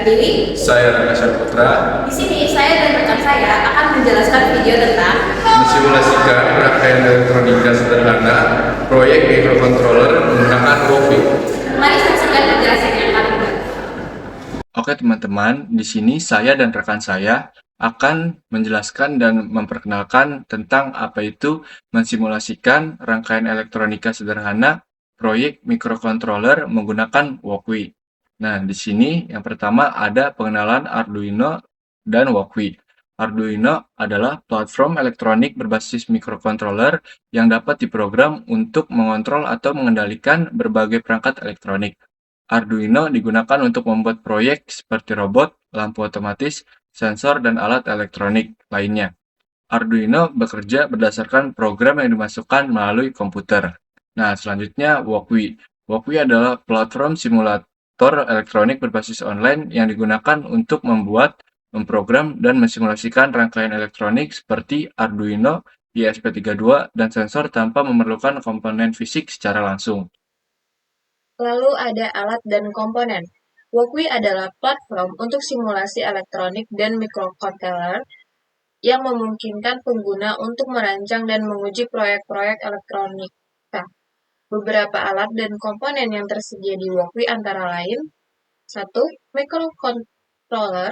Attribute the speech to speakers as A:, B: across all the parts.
A: Billy.
B: Saya Raka Syarputra.
A: Di sini saya dan rekan saya akan menjelaskan video tentang
B: Mensimulasikan rangkaian elektronika sederhana proyek microcontroller menggunakan WOFI.
A: Mari saksikan penjelasan yang kami buat.
B: Oke teman-teman, di sini saya dan rekan saya akan menjelaskan dan memperkenalkan tentang apa itu mensimulasikan rangkaian elektronika sederhana proyek microcontroller menggunakan WOFI. Nah, di sini yang pertama ada pengenalan Arduino dan WOFI. Arduino adalah platform elektronik berbasis microcontroller yang dapat diprogram untuk mengontrol atau mengendalikan berbagai perangkat elektronik. Arduino digunakan untuk membuat proyek seperti robot, lampu otomatis, sensor, dan alat elektronik lainnya. Arduino bekerja berdasarkan program yang dimasukkan melalui komputer. Nah, selanjutnya WOFI. WOFI adalah platform simulator elektronik berbasis online yang digunakan untuk membuat, memprogram, dan mensimulasikan rangkaian elektronik seperti Arduino, ESP32, dan sensor tanpa memerlukan komponen fisik secara langsung.
C: Lalu ada alat dan komponen. WOFI adalah platform untuk simulasi elektronik dan microcontroller yang memungkinkan pengguna untuk merancang dan menguji proyek-proyek elektronik. Beberapa alat dan komponen yang tersedia di WOFI antara lain: 1. Microcontroller,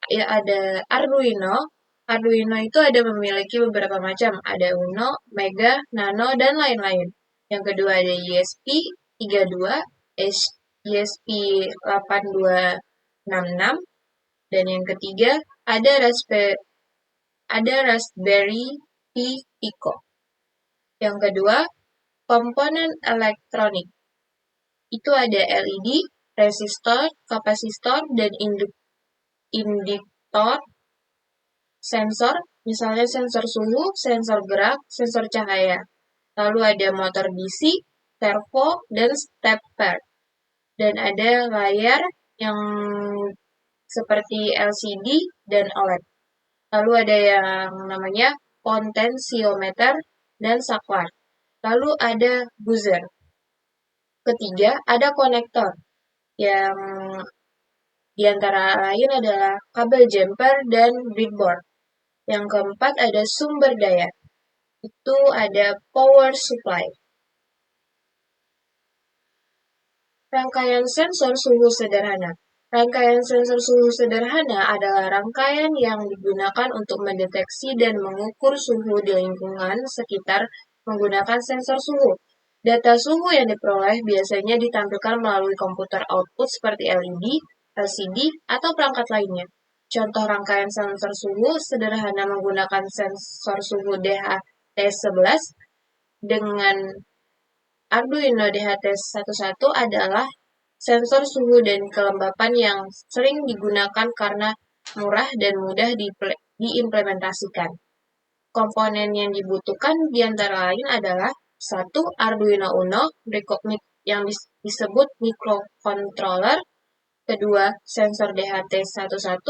C: ya ada Arduino. Arduino itu ada memiliki beberapa macam, ada Uno, Mega, Nano, dan lain-lain. Yang kedua ada ESP32, ESP8266, dan yang ketiga ada Raspberry Pi Pico. Yang kedua, komponen elektronik. Itu ada LED, resistor, kapasitor, dan induktor. Sensor, misalnya sensor suhu, sensor gerak, sensor cahaya. Lalu ada motor DC, servo, dan stepper. Dan ada layar yang seperti LCD dan OLED. Lalu ada yang namanya potensiometer dan saklar. Lalu ada buzzer. Ketiga, ada konektor, yang diantara lain adalah kabel jumper dan breadboard. Yang keempat ada sumber daya, itu ada power supply. Rangkaian sensor suhu sederhana. Rangkaian sensor suhu sederhana adalah rangkaian yang digunakan untuk mendeteksi dan mengukur suhu di lingkungan sekitar menggunakan sensor suhu. Data suhu yang diperoleh biasanya ditampilkan melalui komputer output seperti LED, LCD, atau perangkat lainnya. Contoh rangkaian sensor suhu sederhana menggunakan sensor suhu DHT11 dengan Arduino DHT11 adalah sensor suhu dan kelembapan yang sering digunakan karena murah dan mudah diimplementasikan. Komponen yang dibutuhkan diantara lain adalah 1. Arduino Uno yang disebut microcontroller. Kedua, sensor DHT11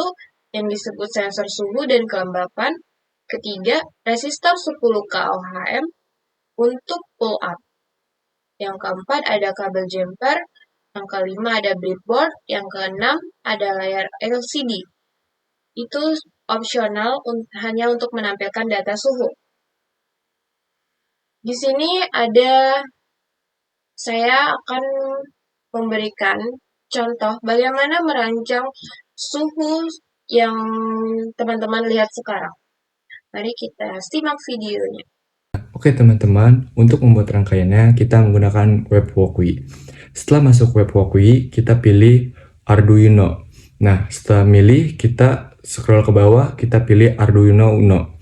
C: yang disebut sensor suhu dan kelembapan. Ketiga, resistor 10 kOhm untuk pull up. Yang keempat ada kabel jumper. Yang kelima ada breadboard. Yang keenam ada layar LCD. Itu opsional hanya untuk menampilkan data suhu. Di sini saya akan memberikan contoh bagaimana merancang suhu yang teman-teman lihat sekarang. Mari kita simak videonya.
D: Oke teman-teman, untuk membuat rangkaiannya kita menggunakan WebWOFI. Setelah masuk WebWOFI, kita pilih Arduino. Nah, setelah milih, kita scroll ke bawah, kita pilih Arduino Uno.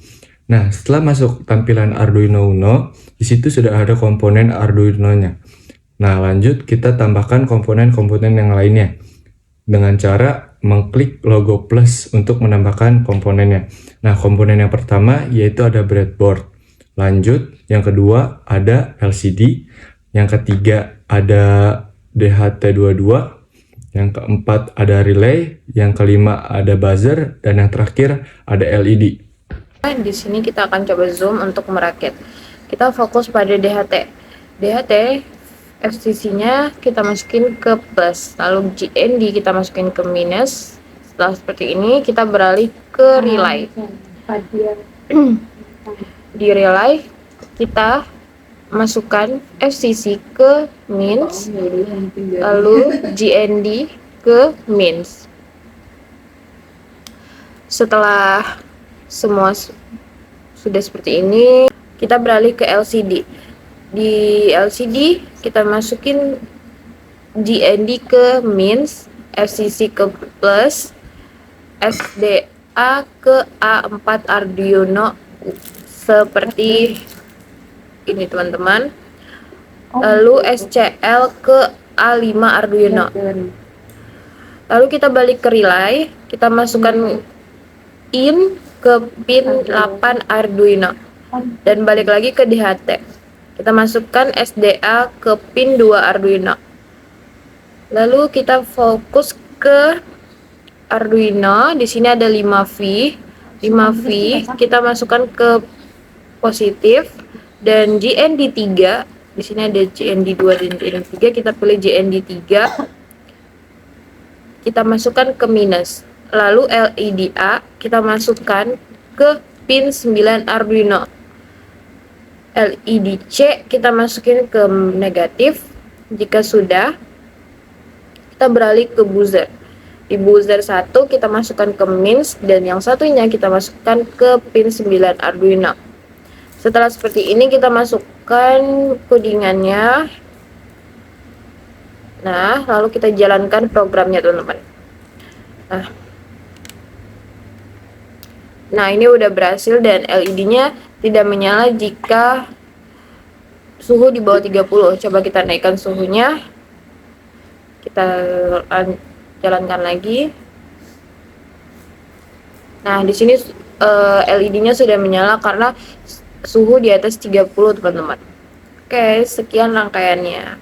D: Nah, setelah masuk tampilan Arduino Uno, di situ sudah ada komponen Arduino-nya. Nah, lanjut kita tambahkan komponen-komponen yang lainnya dengan cara mengklik logo plus untuk menambahkan komponennya. Nah, komponen yang pertama yaitu ada breadboard. Lanjut, yang kedua ada LCD, yang ketiga ada DHT22, yang keempat ada relay, yang kelima ada buzzer, dan yang terakhir ada LED.
C: Di sini kita akan coba zoom untuk merakit. Kita fokus pada DHT. DHT FCC-nya kita masukin ke plus, lalu GND kita masukin ke minus. Setelah seperti ini, kita beralih ke relay. Di relay, kita masukkan FCC ke mins, lalu GND ke mins. Setelah semua sudah seperti ini, kita beralih ke LCD. Di LCD kita masukin GND ke mins, FCC ke plus, SDA ke A4 Arduino seperti ini teman-teman. Lalu SCL ke A5 Arduino. Lalu kita balik ke relay, kita masukkan in ke pin 8 Arduino dan balik lagi ke DHT. Kita masukkan SDA ke pin 2 Arduino. Lalu kita fokus ke Arduino. Di sini ada 5V. 5V kita masukkan ke positif dan GND 3. Di sini ada GND 2 dan GND 3. Kita pilih GND 3. Kita masukkan ke minus. Lalu LED A kita masukkan ke pin 9 Arduino. LED C kita masukin ke negatif. Jika sudah, kita beralih ke buzzer. Di buzzer 1 kita masukkan ke mins dan yang satunya kita masukkan ke pin 9 Arduino. Setelah seperti ini kita masukkan codingannya. Nah, lalu kita jalankan programnya teman-teman. Nah, ini udah berhasil dan LED-nya tidak menyala jika suhu di bawah 30. Coba kita naikkan suhunya. Kita jalankan lagi. Nah, di sini LED-nya sudah menyala karena suhu di atas 30, teman-teman. Oke, sekian rangkaiannya.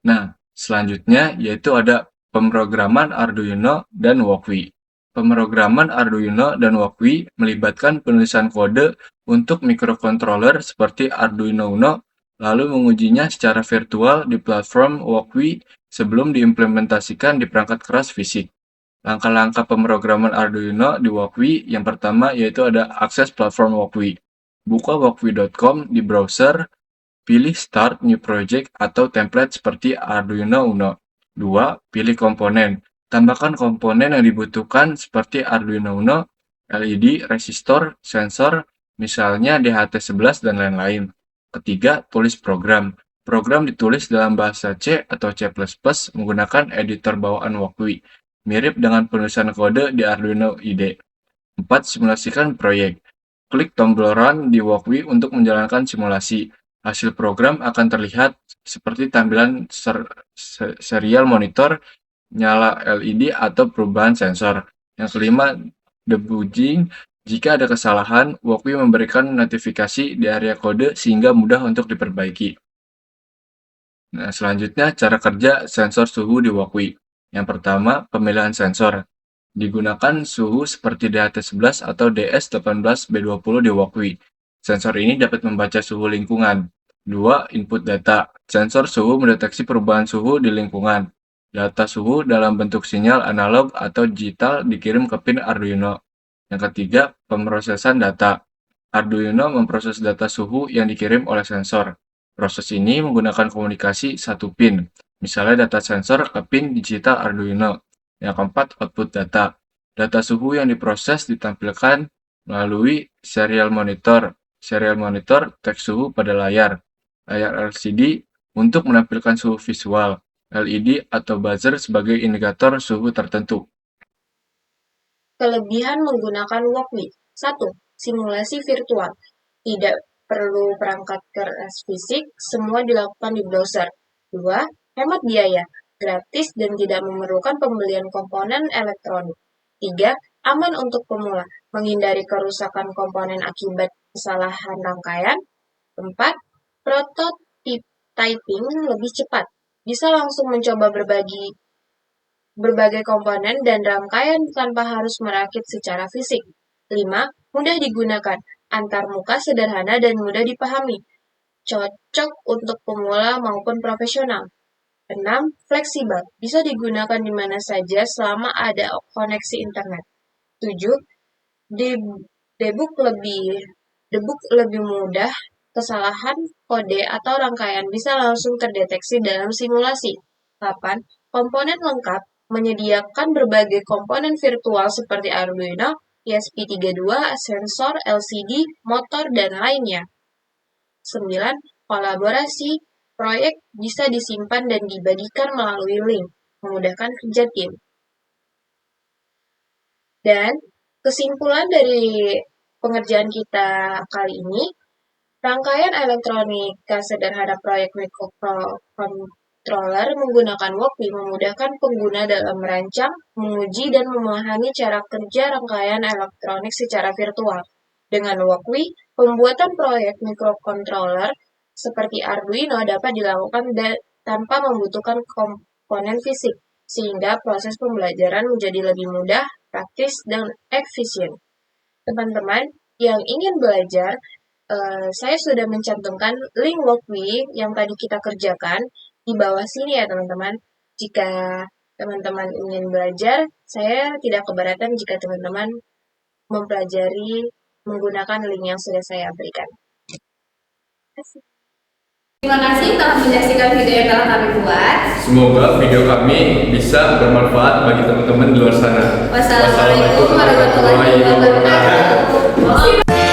B: Nah, selanjutnya yaitu ada pemrograman Arduino dan Walkwi. Pemrograman Arduino dan Walkwi melibatkan penulisan kode untuk mikrokontroler seperti Arduino Uno, lalu mengujinya secara virtual di platform Walkwi sebelum diimplementasikan di perangkat keras fisik. Langkah-langkah pemrograman Arduino di Walkwi yang pertama yaitu ada akses platform Walkwi. Buka walkwi.com di browser, pilih Start New Project atau template seperti Arduino Uno. 2. Pilih komponen. Tambahkan komponen yang dibutuhkan seperti Arduino Uno, LED, resistor, sensor, misalnya DHT11 dan lain-lain. Ketiga, tulis program. Program ditulis dalam bahasa C atau C++ menggunakan editor bawaan Walkwi, mirip dengan penulisan kode di Arduino IDE. 4. Simulasikan proyek. Klik tombol Run di Walkwi untuk menjalankan simulasi. Hasil program akan terlihat seperti tampilan serial monitor, nyala LED atau perubahan sensor. Yang kelima, debugging. Jika ada kesalahan, Walkwi memberikan notifikasi di area kode sehingga mudah untuk diperbaiki. Nah, selanjutnya cara kerja sensor suhu di Walkwi. Yang pertama, pemilihan sensor. Digunakan suhu seperti DHT11 atau DS18B20 di Walkwi. Sensor ini dapat membaca suhu lingkungan. 2. Input data. Sensor suhu mendeteksi perubahan suhu di lingkungan. Data suhu dalam bentuk sinyal analog atau digital dikirim ke pin Arduino. Yang ketiga, pemrosesan data. Arduino memproses data suhu yang dikirim oleh sensor. Proses ini menggunakan komunikasi satu pin, misalnya data sensor ke pin digital Arduino. Yang keempat, output data. Data suhu yang diproses ditampilkan melalui serial monitor. Serial monitor teks suhu pada layar LCD untuk menampilkan suhu visual. LED atau buzzer sebagai indikator suhu tertentu.
C: Kelebihan menggunakan Walkwi. 1. Simulasi virtual. Tidak perlu perangkat keras fisik, semua dilakukan di browser. 2. Hemat biaya. Gratis dan tidak memerlukan pembelian komponen elektronik. 3. Aman untuk pemula, menghindari kerusakan komponen akibat kesalahan rangkaian. 4. Prototyping lebih cepat. Bisa langsung mencoba berbagai komponen dan rangkaian tanpa harus merakit secara fisik. 5. Mudah digunakan, antar muka sederhana dan mudah dipahami. cocok untuk pemula maupun profesional. 6. Fleksibel, bisa digunakan di mana saja selama ada koneksi internet. 7. Debug lebih mudah, kesalahan kode atau rangkaian bisa langsung terdeteksi dalam simulasi. 8. Komponen lengkap, menyediakan berbagai komponen virtual seperti Arduino, ESP32, sensor, LCD, motor, dan lainnya. 9. Kolaborasi, proyek bisa disimpan dan dibagikan melalui link, memudahkan kerja tim. Dan kesimpulan dari pengerjaan kita kali ini, rangkaian elektronika sederhana proyek microcontroller menggunakan Walkwi memudahkan pengguna dalam merancang, menguji, dan memahami cara kerja rangkaian elektronik secara virtual. Dengan Walkwi, pembuatan proyek microcontroller seperti Arduino dapat dilakukan tanpa membutuhkan komponen fisik, sehingga proses pembelajaran menjadi lebih mudah, praktis, dan efisien. Teman-teman yang ingin belajar, saya sudah mencantumkan link Walkwi yang tadi kita kerjakan di bawah sini ya teman-teman. Jika teman-teman ingin belajar, saya tidak keberatan jika teman-teman mempelajari menggunakan link yang sudah saya berikan. Terima kasih.
A: Terima kasih telah menyaksikan video yang telah kami buat.
B: Semoga video kami bisa bermanfaat bagi teman-teman di luar sana.
A: Wassalamualaikum warahmatullahi wabarakatuh.